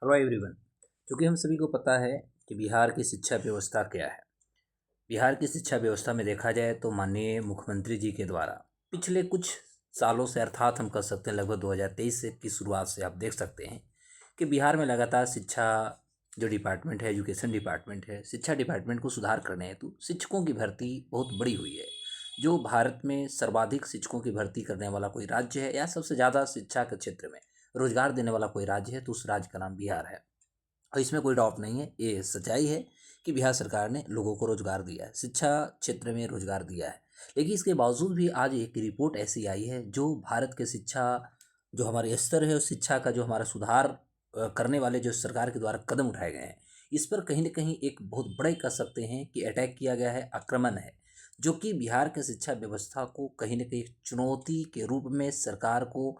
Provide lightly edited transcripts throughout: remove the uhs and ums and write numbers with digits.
Hello everyone. क्योंकि हम सभी को पता है कि बिहार की शिक्षा व्यवस्था क्या है। बिहार की शिक्षा व्यवस्था में देखा जाए तो माननीय मुख्यमंत्री जी के द्वारा पिछले कुछ सालों से, अर्थात हम कह सकते हैं लगभग 2023 से की शुरुआत से आप देख सकते हैं कि बिहार में लगातार शिक्षा जो डिपार्टमेंट है, एजुकेशन डिपार्टमेंट है, शिक्षा डिपार्टमेंट को सुधार करने हेतु शिक्षकों की भर्ती बहुत बड़ी हुई है। जो भारत में सर्वाधिक शिक्षकों की भर्ती करने वाला कोई राज्य है या सबसे ज़्यादा शिक्षा के क्षेत्र में रोजगार देने वाला कोई राज्य है तो उस राज्य का नाम बिहार है। और इसमें कोई डाउट नहीं है, ये सच्चाई है कि बिहार सरकार ने लोगों को रोजगार दिया है, शिक्षा क्षेत्र में रोजगार दिया है। लेकिन इसके बावजूद भी आज एक रिपोर्ट ऐसी आई है जो भारत के शिक्षा जो हमारे स्तर है, उस शिक्षा का जो हमारा सुधार करने वाले जो सरकार के द्वारा कदम उठाए गए हैं, इस पर कहीं ना कहीं एक बहुत बड़े कह सकते हैं कि अटैक किया गया है, आक्रमण है, जो कि बिहार के शिक्षा व्यवस्था को कहीं ना कहीं चुनौती के रूप में सरकार को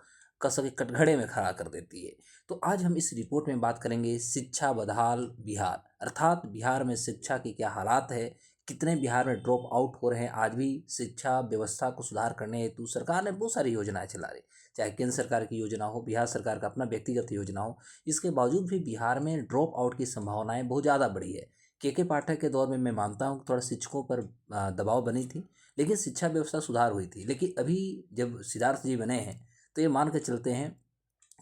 कह सके कटघरे में खड़ा कर देती है। तो आज हम इस रिपोर्ट में बात करेंगे शिक्षा बदहाल बिहार, अर्थात बिहार में शिक्षा की क्या हालात है, कितने बिहार में ड्रॉप आउट हो रहे हैं। आज भी शिक्षा व्यवस्था को सुधार करने हेतु सरकार ने बहुत सारी योजनाएं चला रही, चाहे केंद्र सरकार की योजना हो, बिहार सरकार का अपना व्यक्तिगत योजना हो। इसके बावजूद भी बिहार में ड्रॉप आउट की संभावनाएं बहुत ज़्यादा बढ़ी है। के पाठक के दौर में मैं मानता हूँ थोड़ा शिक्षकों पर दबाव बनी थी, लेकिन शिक्षा व्यवस्था सुधार हुई थी। लेकिन अभी जब सिद्धार्थ जी बने हैं तो ये मान के चलते हैं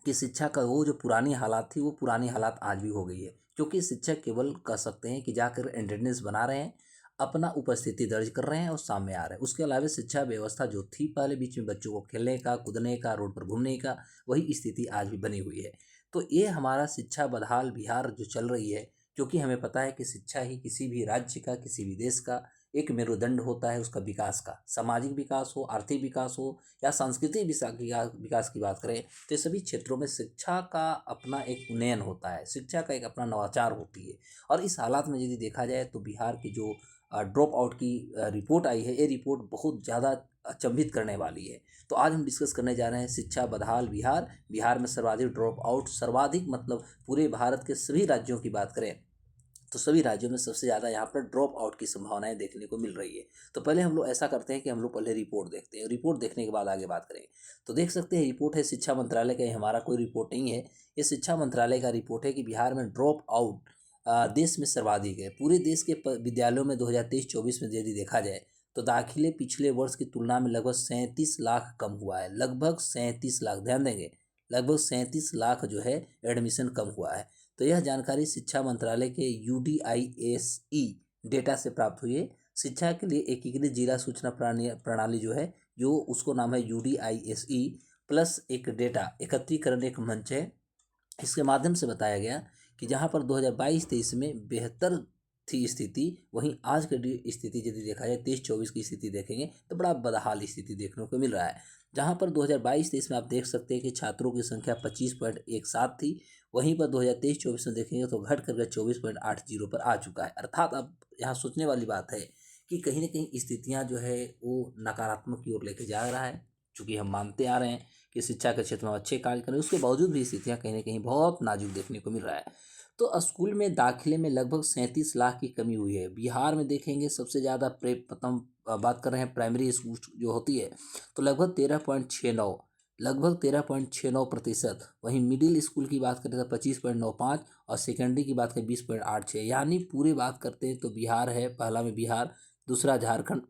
कि शिक्षा का वो जो पुरानी हालात थी वो पुरानी हालात आज भी हो गई है। क्योंकि शिक्षक केवल कह सकते हैं कि जाकर अटेंडेंस बना रहे हैं, अपना उपस्थिति दर्ज कर रहे हैं और सामने आ रहे हैं। उसके अलावा शिक्षा व्यवस्था जो थी पहले, बीच में बच्चों को खेलने का, कूदने का, रोड पर घूमने का, वही स्थिति आज भी बनी हुई है। तो ये हमारा शिक्षा बदहाल बिहार जो चल रही है, क्योंकि हमें पता है कि शिक्षा ही किसी भी राज्य का, किसी भी देश का एक मेरुदंड होता है उसका विकास का। सामाजिक विकास हो, आर्थिक विकास हो या सांस्कृतिक विकास की बात करें तो सभी क्षेत्रों में शिक्षा का अपना एक उन्नयन होता है, शिक्षा का एक अपना नवाचार होती है। और इस हालात में यदि देखा जाए तो बिहार की जो ड्रॉप आउट की रिपोर्ट आई है, ये रिपोर्ट बहुत ज़्यादा अचंभित करने वाली है। तो आज हम डिस्कस करने जा रहे हैं शिक्षा बदहाल बिहार, बिहार में सर्वाधिक ड्रॉप आउट, सर्वाधिक मतलब पूरे भारत के सभी राज्यों की बात करें तो सभी राज्यों में सबसे ज़्यादा यहाँ पर ड्रॉप आउट की संभावनाएं देखने को मिल रही है। तो पहले हम लोग ऐसा करते हैं कि हम लोग पहले रिपोर्ट देखते हैं, रिपोर्ट देखने के बाद आगे बात करेंगे। तो देख सकते हैं रिपोर्ट है शिक्षा मंत्रालय का, ये हमारा कोई रिपोर्ट नहीं है, ये शिक्षा मंत्रालय का रिपोर्ट है कि बिहार में ड्रॉप आउट देश में सर्वाधिक है। पूरे देश के विद्यालयों में 2023-24 में यदि देखा जाए तो दाखिले पिछले वर्ष की तुलना में लगभग 37 लाख कम हुआ है। लगभग 37 लाख, ध्यान देंगे, लगभग 37 लाख जो है एडमिशन कम हुआ है। तो यह जानकारी शिक्षा मंत्रालय के UDISE डेटा से प्राप्त हुई है। शिक्षा के लिए एकीकृत जिला सूचना प्रणाली जो है, जो उसको नाम है UDISE प्लस एक डेटा एकत्रीकरण एक मंच है। इसके माध्यम से बताया गया कि जहाँ पर 2022-23 में बेहतर थी स्थिति, वहीं आज की स्थिति यदि देखा जाए 23-24 की स्थिति देखेंगे तो बड़ा बदहाल स्थिति देखने को मिल रहा है। जहाँ पर 2022-23 में आप देख सकते हैं कि छात्रों की संख्या 25.17 थी, वहीं पर 2023-24 में देखेंगे तो घट करके 24.80 पर आ चुका है। अर्थात अब यहाँ सोचने वाली बात है कि कहीं ना कहीं स्थितियाँ जो है वो नकारात्मक की ओर लेके जा रहा है। चूँकि हम मानते आ रहे हैं कि शिक्षा के क्षेत्र में अच्छे कार्य करें, उसके बावजूद भी स्थितियाँ कहीं ना कहीं बहुत नाजुक देखने को मिल रहा है। तो स्कूल में दाखिले में लगभग 37 लाख की कमी हुई है। बिहार में देखेंगे सबसे ज़्यादा प्रथम बात कर रहे हैं प्राइमरी स्कूल जो होती है तो लगभग 13.69, लगभग 13.69%। वहीं मिडिल स्कूल की बात करें तो 25.95 और सेकेंडरी की बात करें 20.86। यानी पूरी बात करते हैं तो बिहार है पहला में, बिहार, दूसरा झारखंड,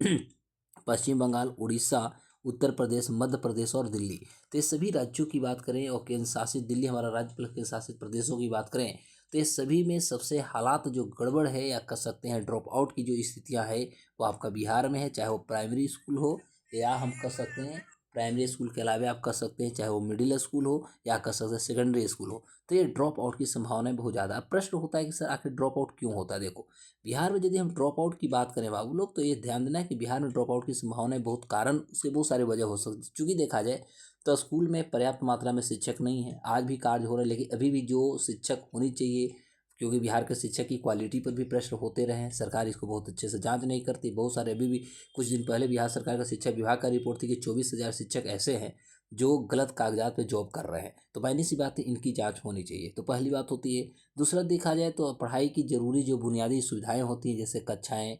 पश्चिम बंगाल, उड़ीसा, उत्तर प्रदेश, मध्य प्रदेश और दिल्ली। तो ये सभी राज्यों की बात करें और केंद्र शासित दिल्ली हमारा राज्य प्लस केंद्र शासित प्रदेशों की बात करें तो ये सभी में सबसे हालात जो गड़बड़ है या कह सकते हैं ड्रॉप आउट की जो स्थितियां है वो आपका बिहार में है। चाहे वो प्राइमरी स्कूल हो या हम कह सकते हैं प्राइमरी स्कूल के अलावा आप कह सकते हैं चाहे वो मिडिल स्कूल हो या कह सकते हैं सेकेंडरी स्कूल हो, तो ये ड्रॉप आउट की संभावनाएं बहुत ज़्यादा। अब प्रश्न होता है कि सर आखिर ड्रॉप आउट क्यों होता है। देखो बिहार में यदि हम ड्रॉप आउट की बात करें बाबू लोग तो ये ध्यान देना है कि बिहार में ड्रॉप आउट की संभावनाएं बहुत कारण, उसके बहुत सारे वजह हो सकती है। चूँकि देखा जाए तो स्कूल में पर्याप्त मात्रा में शिक्षक नहीं है, आज भी कार्य हो रहा है, लेकिन अभी भी जो शिक्षक होनी चाहिए, क्योंकि बिहार के शिक्षक की क्वालिटी पर भी प्रश्न होते रहे हैं, सरकार इसको बहुत अच्छे से जांच नहीं करती। बहुत सारे अभी भी कुछ दिन पहले बिहार सरकार का शिक्षा विभाग का रिपोर्ट थी कि 24,000 शिक्षक ऐसे हैं जो गलत कागजात पे जॉब कर रहे हैं। तो पहली सी बात है इनकी जांच होनी चाहिए, तो पहली बात होती है। दूसरा देखा जाए तो पढ़ाई की जरूरी जो बुनियादी सुविधाएं होती हैं जैसे कक्षाएं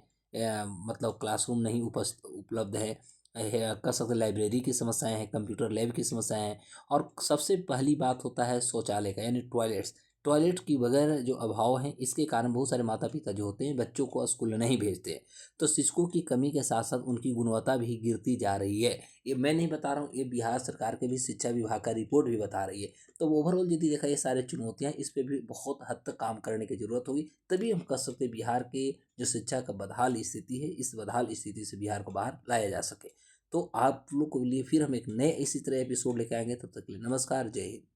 मतलब क्लासरूम नहीं उपलब्ध है, कह सकते लाइब्रेरी की समस्याएं हैं, कंप्यूटर लैब की समस्याएं हैं, और सबसे पहली बात होता है शौचालय का यानी टॉयलेट्स। टॉयलेट की वगैरह जो अभाव हैं, इसके कारण बहुत सारे माता पिता जो होते हैं बच्चों को स्कूल नहीं भेजते हैं। तो शिक्षकों की कमी के साथ साथ उनकी गुणवत्ता भी गिरती जा रही है। ये मैं नहीं बता रहा हूँ, ये बिहार सरकार के भी शिक्षा विभाग का रिपोर्ट भी बता रही है। तो ओवरऑल यदि देखा ये सारी चुनौतियाँ, इस पे भी बहुत हद तक काम करने की ज़रूरत होगी, तभी हम कह सकते हैं बिहार के जो शिक्षा का बदहाल स्थिति है, इस बदहाल स्थिति से बिहार को बाहर लाया जा सके। तो आप लोग के लिए फिर हम एक नए इसी तरह एपिसोड लेके आएंगे। तब तक के लिए नमस्कार, जय हिंद।